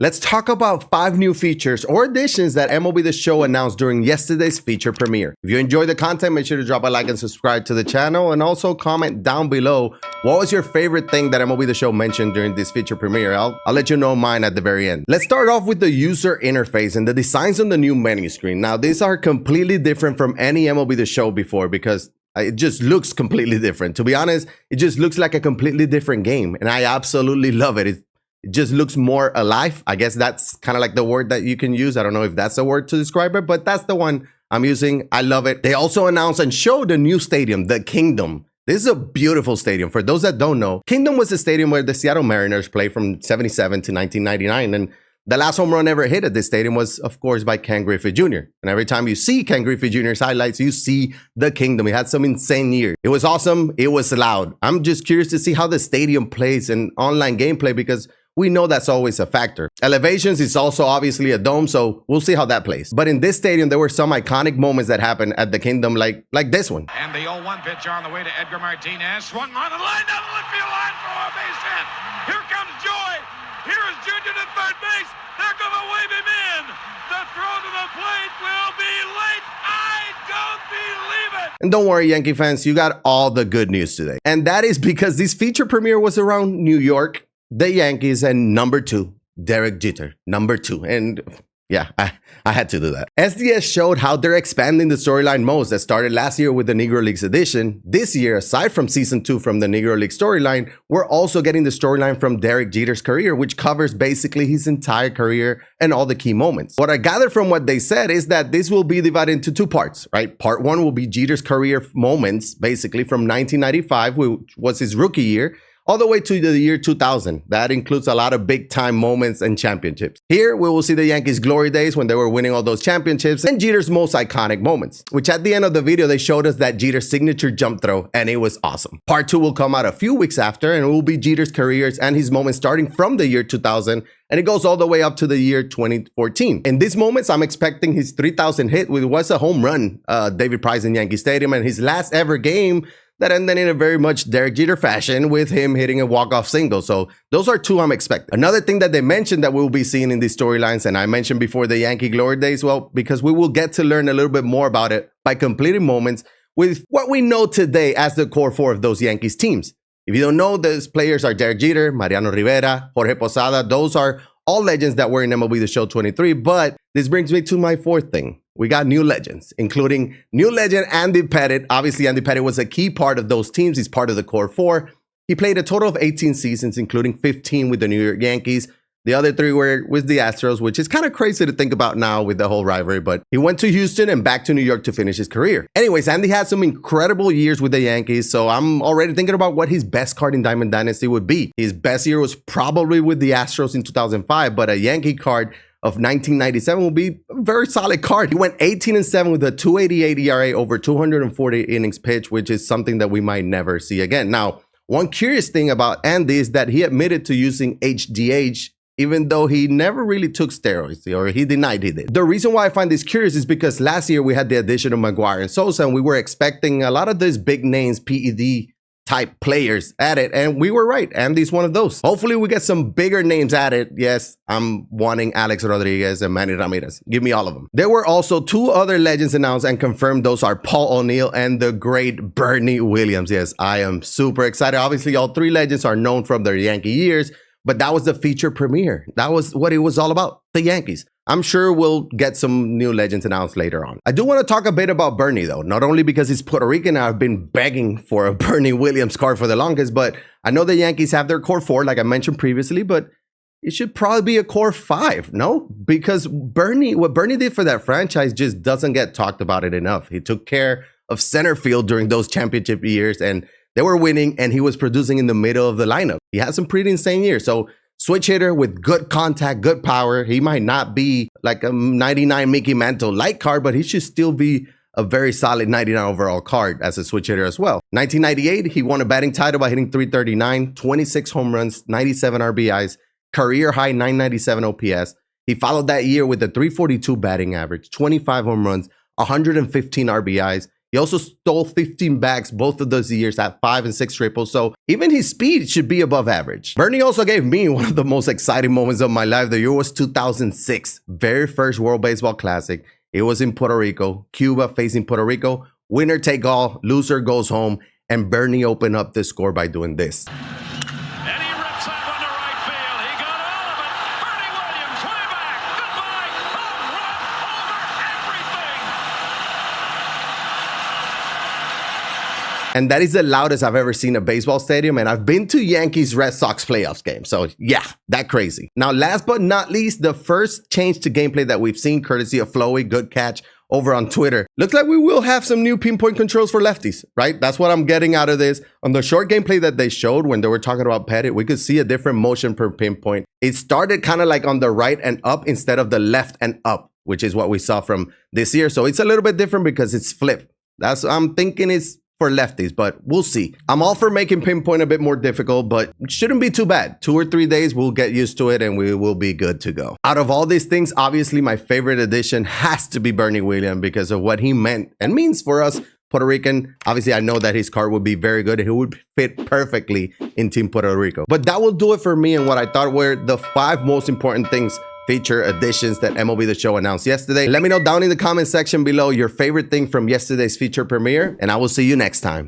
Let's talk about 5 new features or additions that MLB The Show announced during yesterday's feature premiere. If you enjoyed the content, make sure to drop a like and subscribe to the channel, and also comment down below what was your favorite thing that MLB The Show mentioned during this feature premiere. I'll let you know mine at the very end. Let's start off with the user interface and the designs on the new menu screen. Now, these are completely different from any MLB The Show before because it just looks completely different. To be honest, it just looks like a completely different game, and I absolutely love it. It just looks more alive. I guess that's kind of like the word that you can use. I don't know if that's a word to describe it, but that's the one I'm using. I love it. They also announced and showed a new stadium, the Kingdom. This is a beautiful stadium. For those that don't know, Kingdom was a stadium where the Seattle Mariners played from 77 to 1999. And the last home run ever hit at this stadium was, of course, by Ken Griffey Jr. And every time you see Ken Griffey Jr.'s highlights, you see the Kingdom. He had some insane years. It was awesome. It was loud. I'm just curious to see how the stadium plays in online gameplay because we know that's always a factor. Elevations is also obviously a dome, so we'll see how that plays. But in this stadium, there were some iconic moments that happened at the Kingdom, like this one. And the 0-1 pitch on the way to Edgar Martinez. Swung on and line down the left field line for a base hit. Here comes Joy. Here is Junior to third base. They're going to wave him in. The throw to the plate will be late. I don't believe it. And don't worry, Yankee fans, you got all the good news today. And that is because this feature premiere was around New York, the Yankees, and number 2, Derek Jeter, number 2. And yeah, I had to do that. SDS showed how they're expanding the storyline modes that started last year with the Negro Leagues edition. This year, aside from season 2 from the Negro League storyline, we're also getting the storyline from Derek Jeter's career, which covers basically his entire career and all the key moments. What I gathered from what they said is that this will be divided into 2 parts, right? Part 1 will be Jeter's career moments, basically from 1995, which was his rookie year, all the way to the year 2000. That includes a lot of big time moments and championships. Here, we will see the Yankees' glory days when they were winning all those championships and Jeter's most iconic moments, which at the end of the video, they showed us that Jeter's signature jump throw, and it was awesome. Part 2 will come out a few weeks after, and it will be Jeter's careers and his moments starting from the year 2000, and it goes all the way up to the year 2014. In these moments, I'm expecting his 3,000 hit, which was a home run, David Price in Yankee Stadium, and his last ever game that ended in a very much Derek Jeter fashion with him hitting a walk-off single. So those are 2 I'm expecting. Another thing that they mentioned that we'll be seeing in these storylines, and I mentioned before the Yankee glory days, well, because we will get to learn a little bit more about it by completing moments with what we know today as the core 4 of those Yankees teams. If you don't know, those players are Derek Jeter, Mariano Rivera, Jorge Posada. Those are all legends that were in MLB The Show 23, but this brings me to my 4th thing. We got new legends, including new legend Andy Pettitte. Obviously, Andy Pettitte was a key part of those teams. He's part of the core 4. He played a total of 18 seasons, including 15 with the New York Yankees. The other 3 were with the Astros, which is kind of crazy to think about now with the whole rivalry, but he went to Houston and back to New York to finish his career. Anyways, Andy had some incredible years with the Yankees, so I'm already thinking about what his best card in Diamond Dynasty would be. His best year was probably with the Astros in 2005, but a Yankee card of 1997 will be a very solid card. He went 18-7 with a 2.88 ERA over 240 innings pitched, which is something that we might never see again. Now, one curious thing about Andy is that he admitted to using HGH, even though he never really took steroids, or he denied he did. The reason why I find this curious is because last year we had the addition of McGwire and Sosa, and we were expecting a lot of these big names, PED type players at it, and we were right. Andy's one of those. Hopefully we get some bigger names at it. Yes, I'm wanting Alex Rodriguez and Manny Ramirez. Give me all of them. There were also 2 other legends announced and confirmed. Those are Paul O'Neill and the great Bernie Williams. Yes, I am super excited. Obviously, all 3 legends are known from their Yankee years, but that was the feature premiere. That was what it was all about, the Yankees. I'm sure we'll get some new legends announced later on. I do want to talk a bit about Bernie, though, not only because he's Puerto Rican. I've been begging for a Bernie Williams card for the longest, but I know the Yankees have their core 4, like I mentioned previously, but it should probably be a core 5, no? Because what Bernie did for that franchise just doesn't get talked about it enough. He took care of center field during those championship years, and they were winning, and he was producing in the middle of the lineup. He had some pretty insane years. So switch hitter with good contact, good power. He might not be like a 99 Mickey Mantle light card, but he should still be a very solid 99 overall card as a switch hitter as well. 1998, he won a batting title by hitting .339, 26 home runs, 97 RBIs, career high 997 OPS. He followed that year with a .342 batting average, 25 home runs, 115 RBIs. He also stole 15 bags both of those years at 5 and 6 triples, so even his speed should be above average. Bernie also gave me one of the most exciting moments of my life. The year was 2006, very first World Baseball Classic. It was in Puerto Rico, Cuba facing Puerto Rico. Winner take all, loser goes home, and Bernie opened up the score by doing this. And that is the loudest I've ever seen a baseball stadium. And I've been to Yankees Red Sox playoffs games. So yeah, that crazy. Now, last but not least, the first change to gameplay that we've seen courtesy of Flowy, good catch, over on Twitter. Looks like we will have some new pinpoint controls for lefties, right? That's what I'm getting out of this. On the short gameplay that they showed when they were talking about Pettit, we could see a different motion per pinpoint. It started kind of like on the right and up instead of the left and up, which is what we saw from this year. So it's a little bit different because it's flipped. I'm thinking it's for lefties, but we'll see. I'm all for making pinpoint a bit more difficult, but it shouldn't be too bad. 2 or 3 days, we'll get used to it and we will be good to go. Out of all these things, obviously my favorite addition has to be Bernie Williams because of what he meant and means for us Puerto Rican. Obviously, I know that his card would be very good. He would fit perfectly in Team Puerto Rico. But that will do it for me and what I thought were the 5 most important things, feature additions that MLB The Show announced yesterday. Let me know down in the comment section below your favorite thing from yesterday's feature premiere, and I will see you next time.